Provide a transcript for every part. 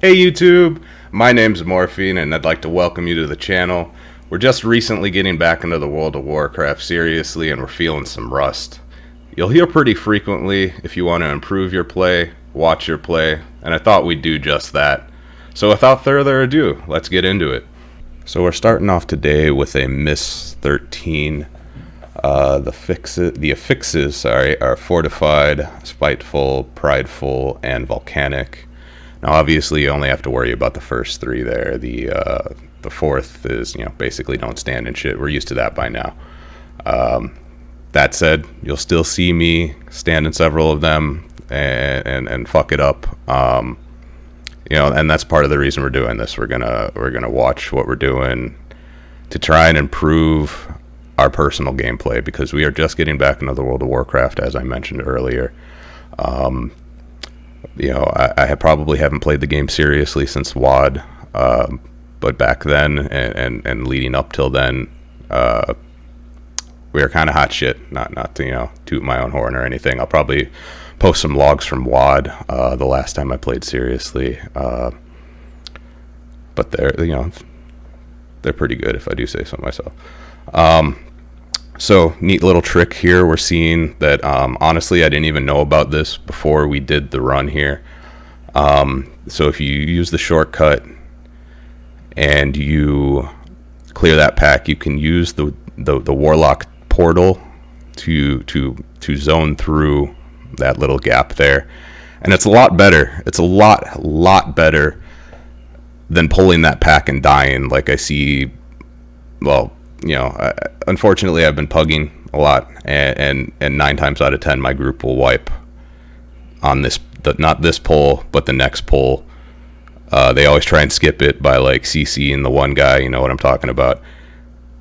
Hey YouTube, my name's Morfien and I'd like to welcome you to the channel. We're just recently getting back into the World of Warcraft seriously and we're feeling some rust. You'll hear pretty frequently if you want to improve your play, watch your play, and I thought we'd do just that. So without further ado, let's get into it. So we're starting off today with a Miss 13. The affixes are fortified, spiteful, prideful, and volcanic. Now, obviously, you only have to worry about the first three there. The fourth is, basically don't stand in shit. We're used to that by now. That said, you'll still see me stand in several of them and fuck it up. And that's part of the reason we're doing this. We're gonna watch what we're doing to try and improve our personal gameplay because we are just getting back into the World of Warcraft, as I mentioned earlier. I probably haven't played the game seriously since WoD, but back then and leading up till then, we were kind of hot shit. Not to toot my own horn or anything. I'll probably post some logs from WoD the last time I played seriously, but they're pretty good if I do say so myself. So neat little trick here. We're seeing that, honestly, I didn't even know about this before we did the run here. So if you use the shortcut and you clear that pack, you can use the Warlock portal to zone through that little gap there. And it's a lot better. It's a lot better than pulling that pack and dying like I see. Well, unfortunately, I've been pugging a lot, and 9 times out of 10, my group will wipe on not this pull, but the next pull. They always try and skip it by like CCing the one guy, you know what I'm talking about,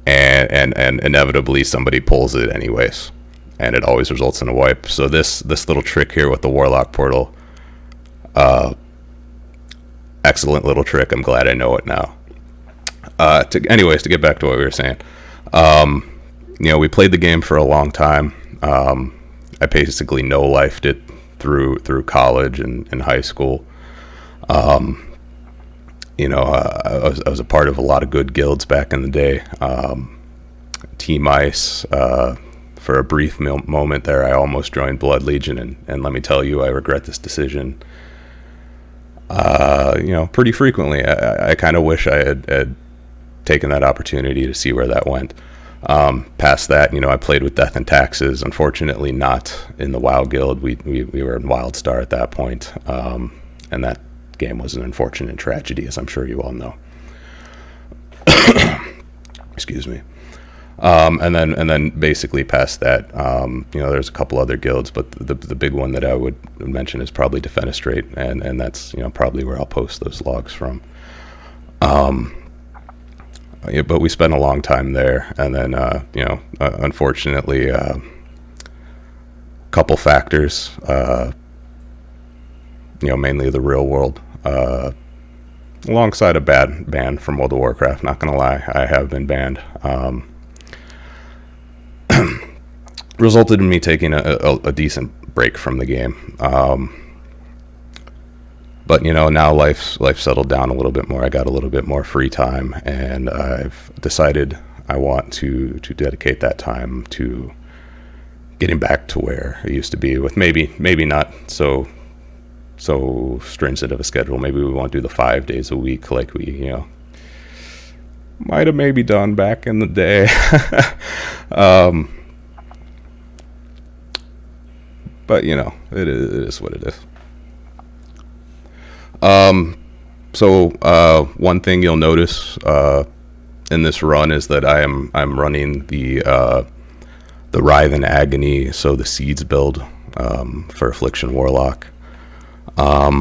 and inevitably somebody pulls it anyways, and it always results in a wipe. So this little trick here with the Warlock portal, excellent little trick. I'm glad I know it now. To get back to what we were saying, we played the game for a long time. I basically no-lifed it through college and high school. I was a part of a lot of good guilds back in the day. Team Ice, for a brief moment there, I almost joined Blood Legion, and let me tell you, I regret this decision. Pretty frequently. I kind of wish I had taken that opportunity to see where that went. Past that, I played with Death and Taxes. Unfortunately, not in the WoW guild. We were in WildStar at that point, and that game was an unfortunate tragedy, as I'm sure you all know. Excuse me. And then basically past that, there's a couple other guilds, but the big one that I would mention is probably Defenestrate, and that's probably where I'll post those logs from. But we spent a long time there, and then unfortunately, couple factors, mainly the real world, alongside a bad ban from World of Warcraft. Not gonna lie, I have been banned. Resulted in me taking a decent break from the game. But now life's settled down a little bit more. I got a little bit more free time, and I've decided I want to dedicate that time to getting back to where it used to be, with maybe not so stringent of a schedule. Maybe we won't do the 5 days a week like we might have maybe done back in the day. But it is what it is. So one thing you'll notice in this run is that I'm running the Writhe and Agony, so the Seeds build for Affliction Warlock. I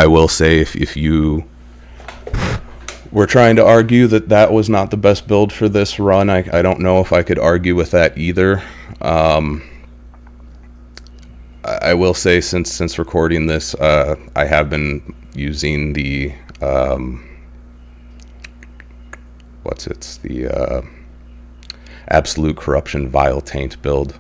will say if you were trying to argue that was not the best build for this run, I don't know if I could argue with that either. I will say since recording this, I have been using the Absolute Corruption Vile Taint build.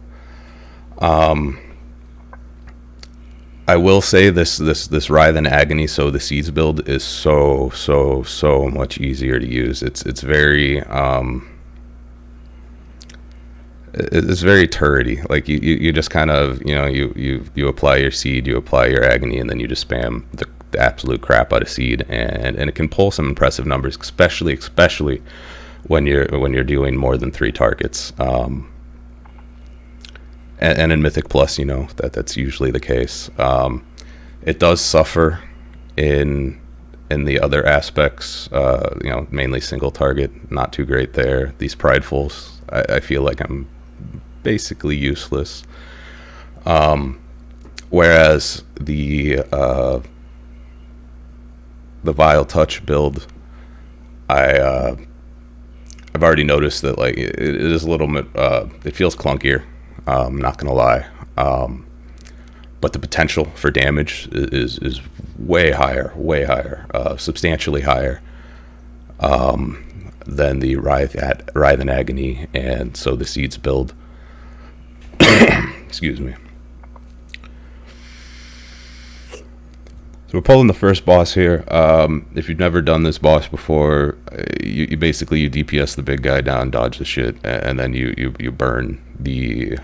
I will say this Writhe and Agony, so the Seeds build is so much easier to use. It's very it's very turrety. Like you just kind of, you know, you apply your Seed, you apply your Agony, and then you just spam the absolute crap out of Seed, and it can pull some impressive numbers, especially when you're doing more than 3 targets. And in Mythic Plus, you know, that's usually the case. It does suffer in the other aspects, you know, mainly single target, not too great there. These Pridefuls, I feel like I'm basically useless. Whereas the Vile Touch build, I've already noticed that, like, it is a little bit, it feels clunkier. I'm not gonna lie, but the potential for damage is way higher, substantially higher than the Writhe and Agony, and so the Seeds build. Excuse me. So we're pulling the first boss here. If you've never done this boss before, you basically you DPS the big guy down, dodge the shit, and then you burn the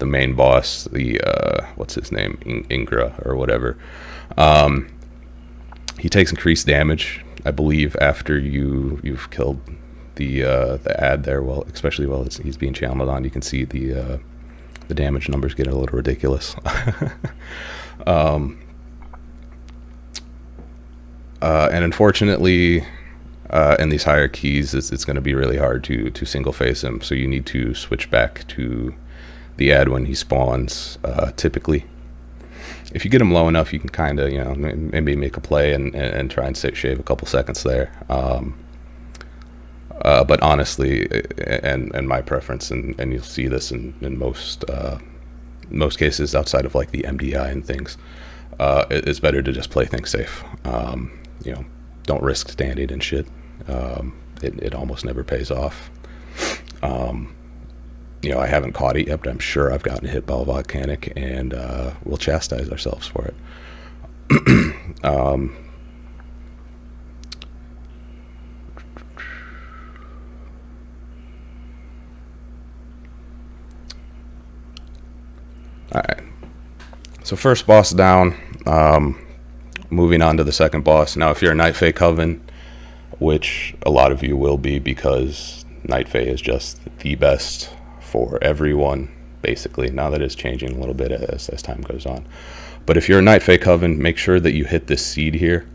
main boss, the what's his name, Ingra or whatever. He takes increased damage, I believe, after you've killed the ad there. Well, especially while he's being channeled on, you can see the damage numbers get a little ridiculous. And unfortunately, in these higher keys, it's going to be really hard to single face him. So you need to switch back to the ad when he spawns. Typically, if you get him low enough, you can kind of, you know, maybe make a play and try and shave a couple seconds there. But honestly, and my preference, and you'll see this in most cases outside of like the MDI and things, it's better to just play things safe. You know, don't risk standing and shit. It almost never pays off. You know, I haven't caught it yet, but I'm sure I've gotten hit by a volcanic, and we'll chastise ourselves for it. Alright, so first boss down. Moving on to the second boss. Now, if you're a Night Fae Coven, which a lot of you will be, because Night Fae is just the best for everyone, basically. Now that is changing a little bit as time goes on. But if you're a Night Fae Coven, make sure that you hit this seed here.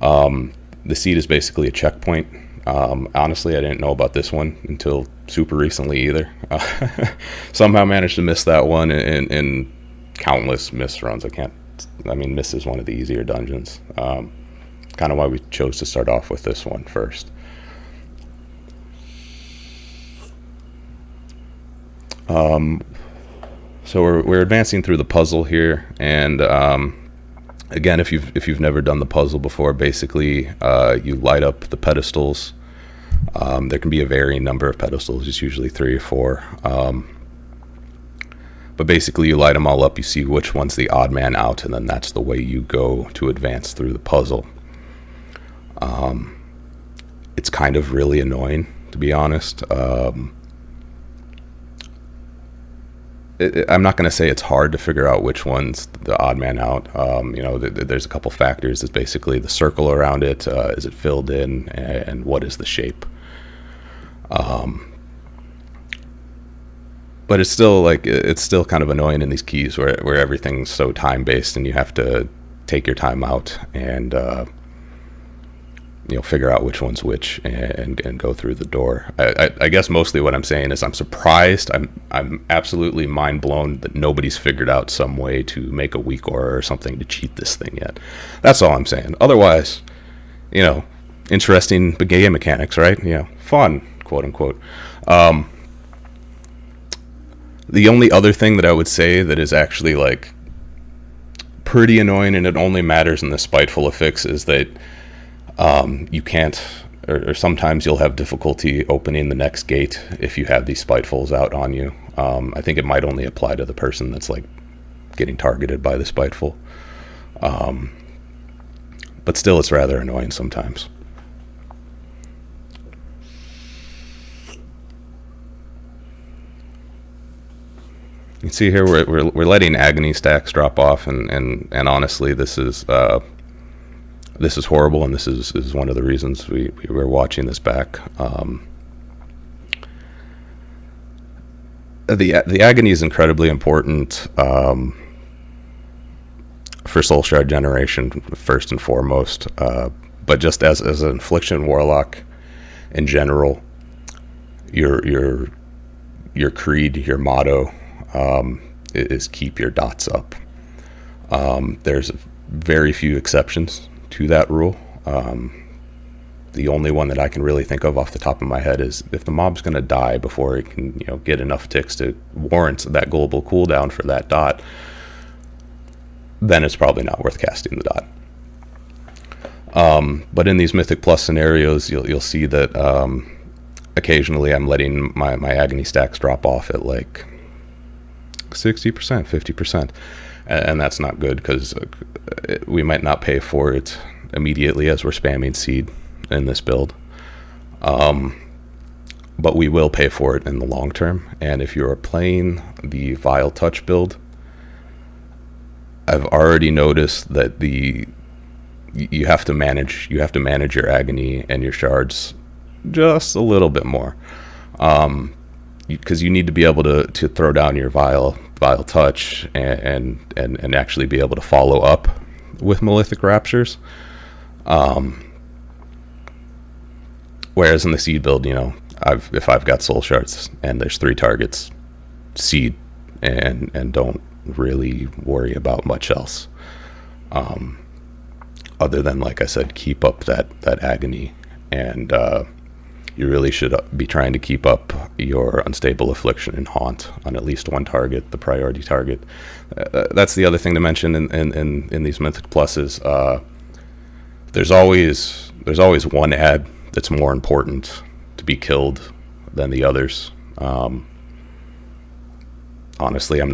The seed is basically a checkpoint. Honestly, I didn't know about this one until super recently either. Somehow managed to miss that one in countless miss runs. Miss is one of the easier dungeons. Kind of why we chose to start off with this one first. So we're advancing through the puzzle here, and again, if you've never done the puzzle before, basically you light up the pedestals. There can be a varying number of pedestals, it's usually 3 or 4. But basically you light them all up, you see which one's the odd man out, and then that's the way you go to advance through the puzzle. It's kind of really annoying, to be honest. I'm not going to say it's hard to figure out which one's the odd man out. There's a couple factors. It's basically the circle around it. Is it filled in, and what is the shape? But it's still kind of annoying in these keys where everything's so time based, and you have to take your time out and figure out which one's which and go through the door. I guess mostly what I'm saying is I'm surprised. I'm absolutely mind blown that nobody's figured out some way to make a weak aura or something to cheat this thing yet. That's all I'm saying. Otherwise, interesting game mechanics, right? Fun, quote unquote. The only other thing that I would say that is actually like pretty annoying, and it only matters in the Spiteful Affix, is that you can't, or sometimes you'll have difficulty opening the next gate if you have these Spitefuls out on you. I think it might only apply to the person that's like getting targeted by the Spiteful. But still, it's rather annoying sometimes. You can see here we're letting agony stacks drop off, and honestly, this is horrible, and this is one of the reasons we were watching this back. The agony is incredibly important for soul shard generation first and foremost, but just as an Affliction Warlock in general, your creed, your motto, is keep your dots up. There's very few exceptions to that rule. The only one that I can really think of off the top of my head is if the mob's going to die before it can, get enough ticks to warrant that global cooldown for that dot, then it's probably not worth casting the dot. But in these Mythic Plus scenarios, you'll see that occasionally I'm letting my agony stacks drop off at like 60%, 50%, and that's not good, because we might not pay for it immediately as we're spamming seed in this build, but we will pay for it in the long term. And if you're playing the Vile Touch build, I've already noticed that you have to manage your agony and your shards just a little bit more, because you need to be able to throw down your Vile Touch and actually be able to follow up with Mythic Raptures. Whereas in the seed build, if I've got soul shards and there's 3 targets, seed and don't really worry about much else, other than, like I said, keep up that agony. And you really should be trying to keep up your Unstable Affliction and Haunt on at least one target, the priority target. That's the other thing to mention in these Mythic Pluses. There's always one ad that's more important to be killed than the others. Honestly, in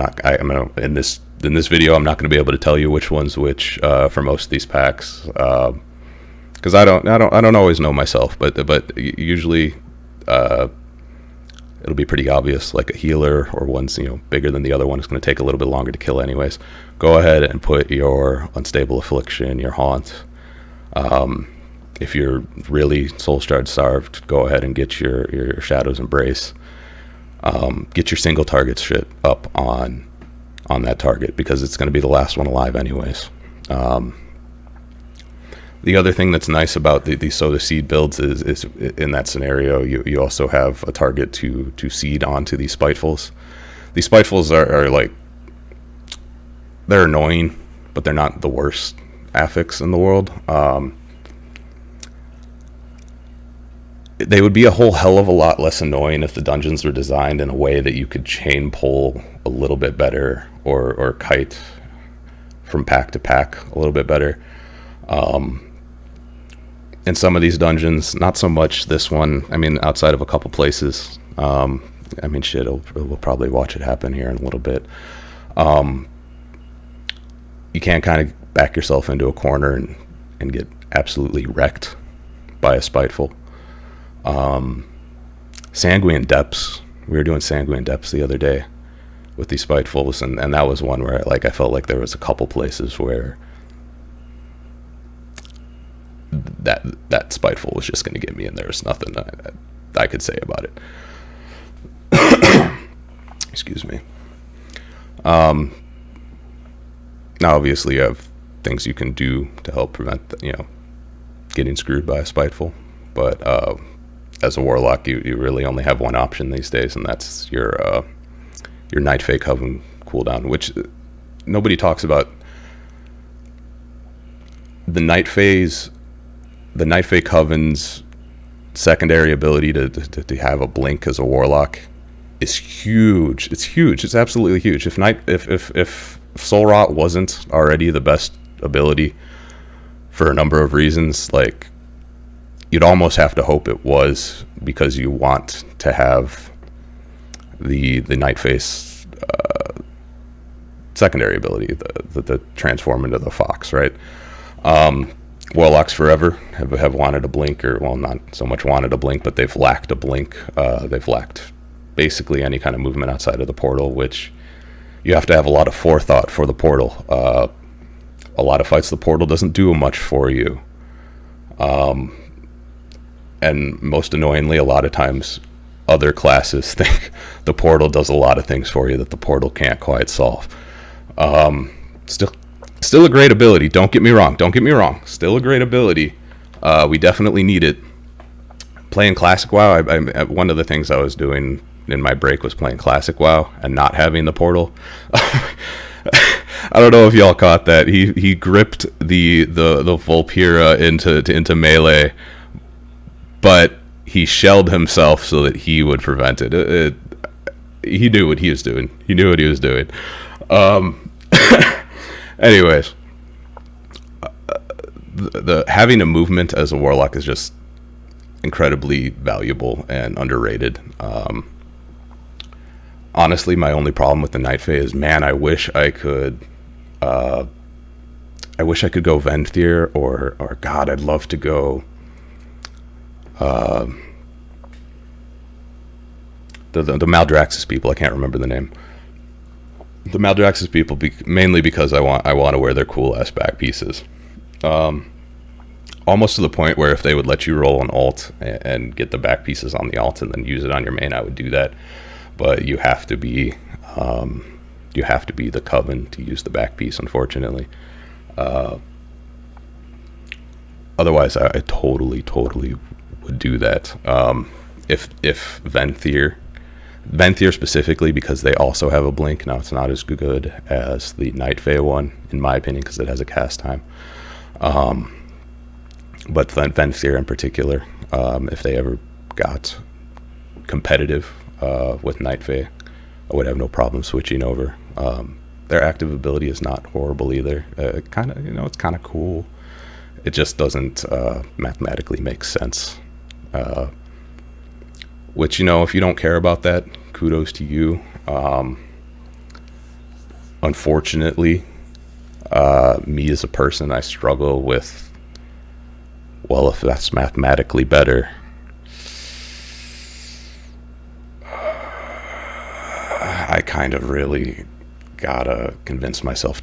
this video, I'm not going to be able to tell you which one's which for most of these packs, because I don't always know myself. But usually, it'll be pretty obvious. Like a healer or one's bigger than the other one is going to take a little bit longer to kill, anyways. Go ahead and put your Unstable Affliction, your Haunt. If you're really soul shard starved, go ahead and get your Shadow's Embrace. Get your single target shit up on that target, because it's going to be the last one alive anyways. The other thing that's nice about the Soda Seed builds is in that scenario, you also have a target to seed onto these Spitefuls. These Spitefuls are like, they're annoying, but they're not the worst affix in the world. They would be a whole hell of a lot less annoying if the dungeons were designed in a way that you could chain pull a little bit better, or kite from pack to pack a little bit better. In some of these dungeons, not so much this one. I mean, outside of a couple places. We'll probably watch it happen here in a little bit. You can't kind of back yourself into a corner and get absolutely wrecked by a Spiteful. Sanguine Depths. We were doing Sanguine Depths the other day with these Spitefuls, and that was one where I felt like there was a couple places where that Spiteful was just going to get me, and there was nothing I could say about it. Excuse me. Now, obviously, you have things you can do to help prevent getting screwed by a Spiteful, but as a Warlock, you really only have one option these days, and that's your Night Fae Coven cooldown, which nobody talks about. The Night Fae Coven's secondary ability to have a blink as a Warlock is huge. It's huge. It's absolutely huge. If Soul Rot wasn't already the best ability for a number of reasons, like, you'd almost have to hope it was, because you want to have the Night Face secondary ability, the transform into the fox, right? Warlocks forever have wanted a blink, or, well, not so much wanted a blink, but they've lacked a blink. They've lacked basically any kind of movement outside of the portal, which you have to have a lot of forethought for the portal. A lot of fights, the portal doesn't do much for you. And most annoyingly, a lot of times other classes think the portal does a lot of things for you that the portal can't quite solve. Still a great ability. Don't get me wrong. Still a great ability. We definitely need it. Playing Classic WoW, I one of the things I was doing in my break was playing Classic WoW and not having the portal. I don't know if y'all caught that. He gripped the Vulpera into melee, but he shelled himself so that he would prevent it. He knew what he was doing. Anyways, the having a movement as a warlock is just incredibly valuable and underrated. Honestly, my only problem with the Night Fae is, man, I wish I could go Venthyr, or God, I'd love to go the Maldraxxus people. I can't remember the name. The Maldraxxus people, mainly because I want to wear their cool ass back pieces. Almost to the point where if they would let you roll an ult and get the back pieces on the ult and then use it on your main, I would do that. But you have to be the Coven to use the back piece, unfortunately. Otherwise, I totally would do that. If Venthyr specifically, because they also have a blink. Now, it's not as good as the Night Fae one, in my opinion, because it has a cast time. But Venthyr in particular, if they ever got competitive with Night Fae, I would have no problem switching over. Their active ability is not horrible either. It's kind of cool. It just doesn't mathematically make sense. Which, if you don't care about that, kudos to you. Unfortunately, me as a person, I struggle with, well, if that's mathematically better, I kind of really gotta convince myself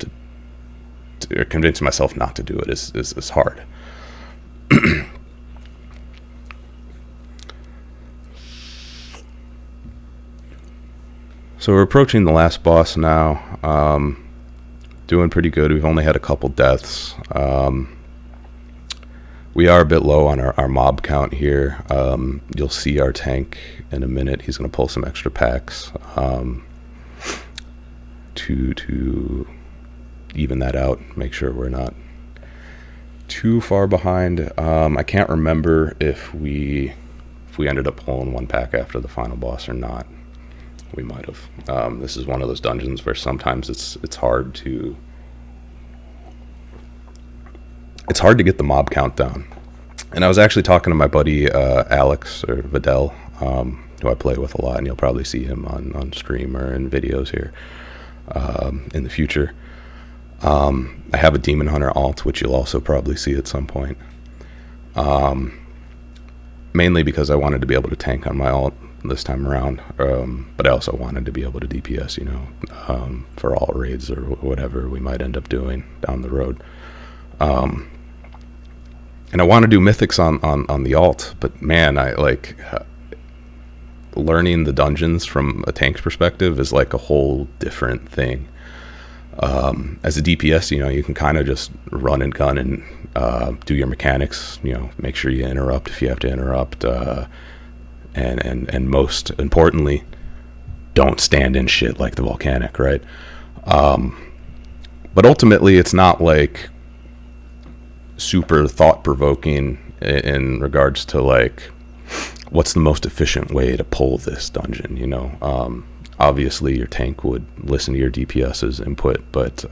not to do it is hard. So we're approaching the last boss now. Doing pretty good. We've only had a couple deaths. We are a bit low on our mob count here. You'll see our tank in a minute. He's going to pull some extra packs to even that out. Make sure we're not too far behind. I can't remember if we ended up pulling one pack after the final boss or not. We might have. This is one of those dungeons where sometimes it's hard to get the mob count down. And I was actually talking to my buddy Alex, or Videl, who I play with a lot, and you'll probably see him on stream or in videos here in the future. I have a Demon Hunter alt, which you'll also probably see at some point. Mainly because I wanted to be able to tank on my alt this time around, but I also wanted to be able to DPS, for all raids or whatever we might end up doing down the road. And I want to do mythics on the alt, but man, I like learning the dungeons from a tank's perspective is like a whole different thing. As a DPS, you can kind of just run and gun and do your mechanics, make sure you interrupt if you have to interrupt, and most importantly, don't stand in shit like the volcanic, right? But ultimately, it's not like super thought-provoking in regards to like what's the most efficient way to pull this dungeon. Obviously your tank would listen to your DPS's input, but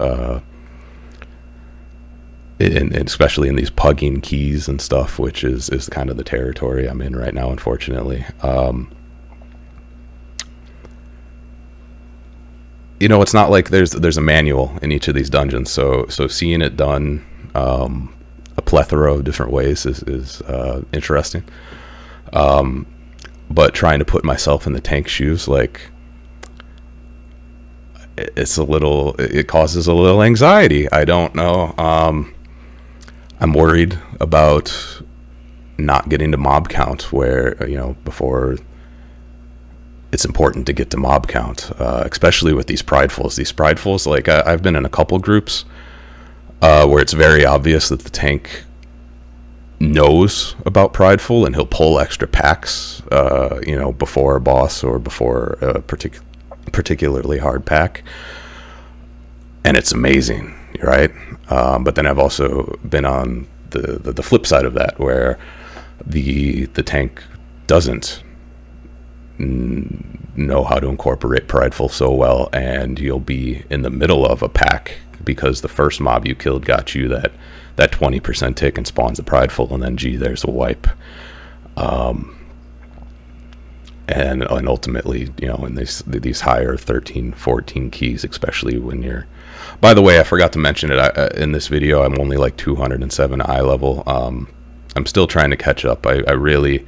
and especially in these pugging keys and stuff, which is kind of the territory I'm in right now, unfortunately. it's not like there's a manual in each of these dungeons. So seeing it done a plethora of different ways is interesting. But trying to put myself in the tank shoes, like, it causes a little anxiety. I don't know. I'm worried about not getting to mob count, where, before it's important to get to mob count, especially with these pridefuls. These pridefuls, like, I've been in a couple groups where it's very obvious that the tank knows about prideful, and he'll pull extra packs, before a boss or before a particularly hard pack, and it's amazing, right? But then I've also been on the flip side of that, where the tank doesn't know how to incorporate prideful so well, and you'll be in the middle of a pack because the first mob you killed got you that 20% tick and spawns a prideful, and then there's a wipe. And ultimately, in these higher 13, 14 keys, especially when you're... By the way, I forgot to mention it in this video. I'm only like 207 eye level. I'm still trying to catch up. I really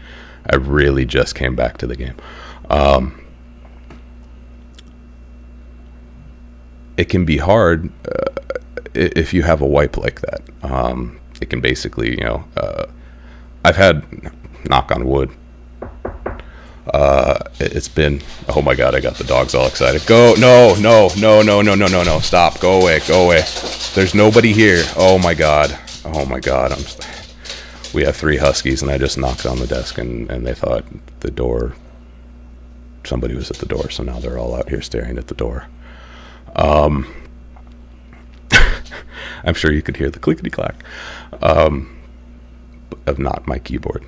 just came back to the game. It can be hard if you have a wipe like that. It can basically, I've had, knock on wood, it's been, oh my god, I got the dogs all excited. Go, no, stop, go away. There's nobody here. Oh my god. We have 3 huskies, and I just knocked on the desk, and they thought somebody was at the door, so now they're all out here staring at the door. I'm sure you could hear the clickety clack of not my keyboard.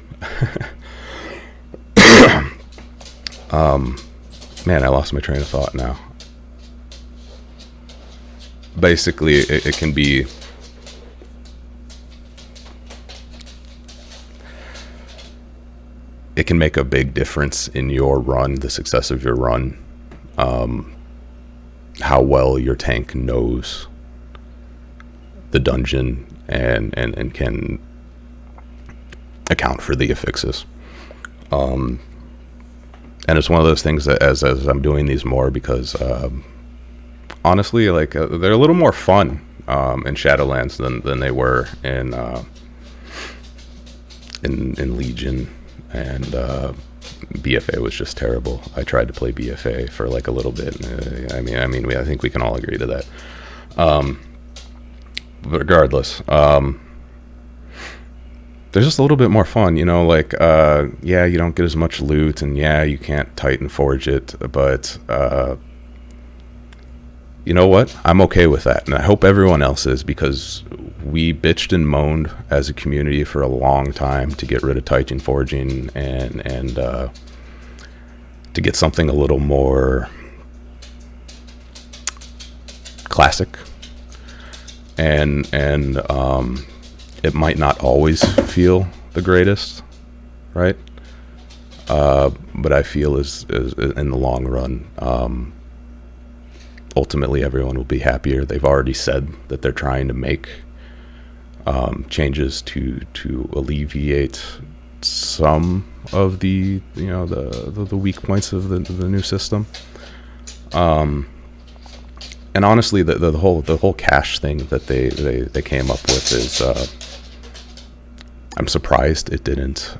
Man, I lost my train of thought now. Basically, it can be... It can make a big difference in your run, the success of your run, how well your tank knows the dungeon and can account for the affixes. And it's one of those things that as I'm doing these more, because honestly, like, they're a little more fun in Shadowlands than they were in Legion, and BFA was just terrible. I tried to play BFA for like a little bit. I think we can all agree to that. But regardless, they're just a little bit more fun, like, yeah, you don't get as much loot, and yeah, you can't Titan Forge it, but you know what? I'm okay with that, and I hope everyone else is, because we bitched and moaned as a community for a long time to get rid of Titan Forging and to get something a little more classic, and it might not always feel the greatest, right? But I feel is in the long run, ultimately everyone will be happier. They've already said that they're trying to make changes to alleviate some of the the weak points of the new system. And honestly, the whole cache thing that they came up with is, I'm surprised it didn't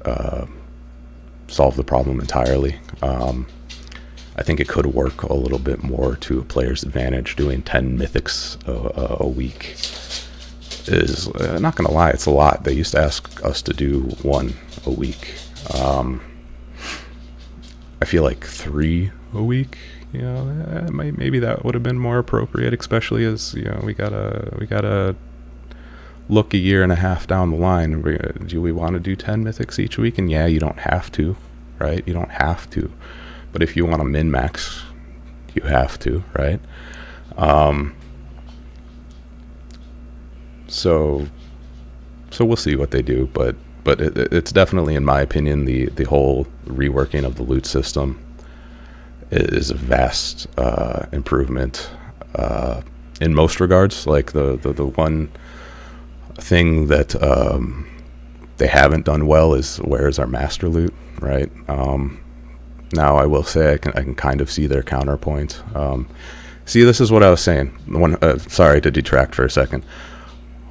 solve the problem entirely. I think it could work a little bit more to a player's advantage. Doing 10 mythics a week is, not gonna lie, it's a lot. They used to ask us to do 1 a week. I feel like 3 a week, maybe that would have been more appropriate, especially as we gotta look a year and a half down the line. Do we want to do 10 mythics each week? And yeah, you don't have to, right? You don't have to, but if you want to min max, you have to, right? So we'll see what they do, but it's definitely, in my opinion, the whole reworking of the loot system is a vast improvement in most regards. Like the one thing that they haven't done well is where's our master loot, right? Now I will say I can kind of see their counterpoint. See, this is what I was saying. Sorry to detract for a second.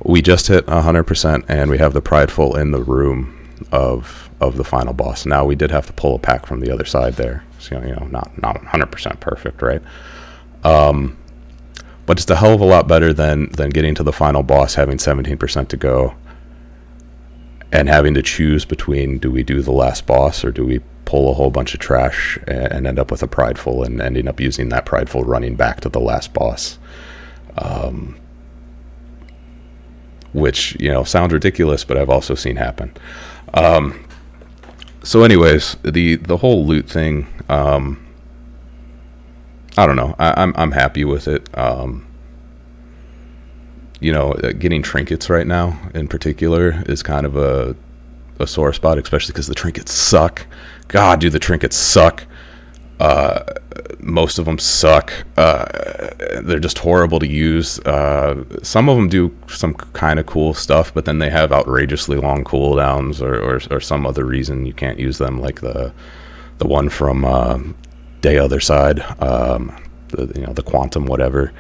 We just hit 100%, and we have the Prideful in the room of the final boss. Now we did have to pull a pack from the other side there, so not 100% perfect, right? But it's a hell of a lot better than getting to the final boss, having 17% to go, and having to choose between, do we do the last boss or do we pull a whole bunch of trash and end up with a Prideful, and ending up using that Prideful running back to the last boss, which sounds ridiculous, but I've also seen happen. So anyways, the whole loot thing, I don't know, I'm happy with it. Getting trinkets right now in particular is kind of a sore spot, especially because the trinkets suck. God, do the trinkets suck. Most of them suck. They're just horrible to use. Some of them do some kind of cool stuff, but then they have outrageously long cooldowns, or some other reason you can't use them, like the one from Day Other Side, the Quantum whatever.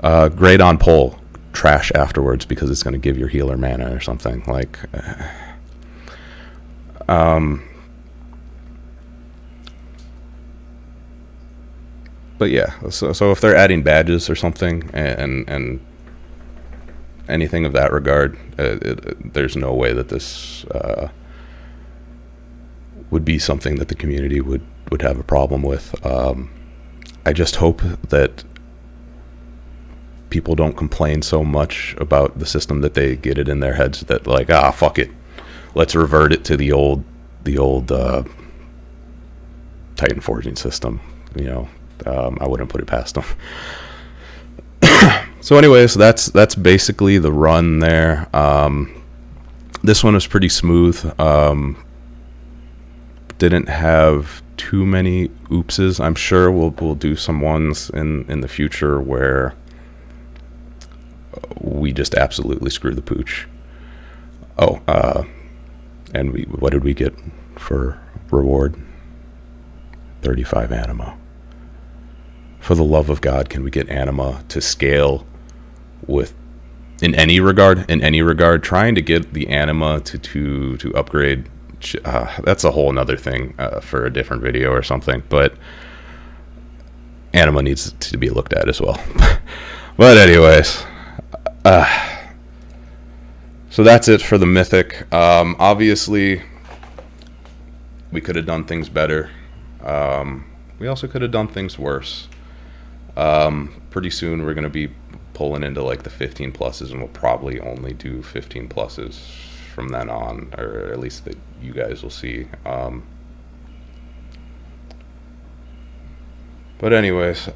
Great on pull, trash afterwards because it's going to give your healer mana or something. Like, but yeah, so if they're adding badges or something and anything of that regard, there's no way that this would be something that the community would have a problem with. I just hope that people don't complain so much about the system that they get it in their heads that, like, fuck it, let's revert it to the old Titan forging system. I wouldn't put it past them. So anyways, that's basically the run there. This one was pretty smooth. Didn't have too many oopses. I'm sure we'll do some ones in the future where we just absolutely screw the pooch. And what did we get for reward? 35 anima. For the love of God, can we get anima to scale with, in any regard, trying to get the anima to upgrade, that's a whole nother thing for a different video or something, but anima needs to be looked at as well. But anyways, so that's it for the Mythic. Obviously, we could have done things better. We also could have done things worse. Pretty soon we're going to be pulling into like the 15 pluses, and we'll probably only do 15 pluses from then on, or at least that you guys will see. But anyways,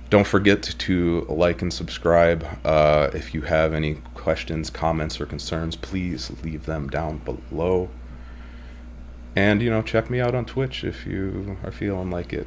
don't forget to like and subscribe. If you have any questions, comments, or concerns, please leave them down below. And check me out on Twitch if you are feeling like it.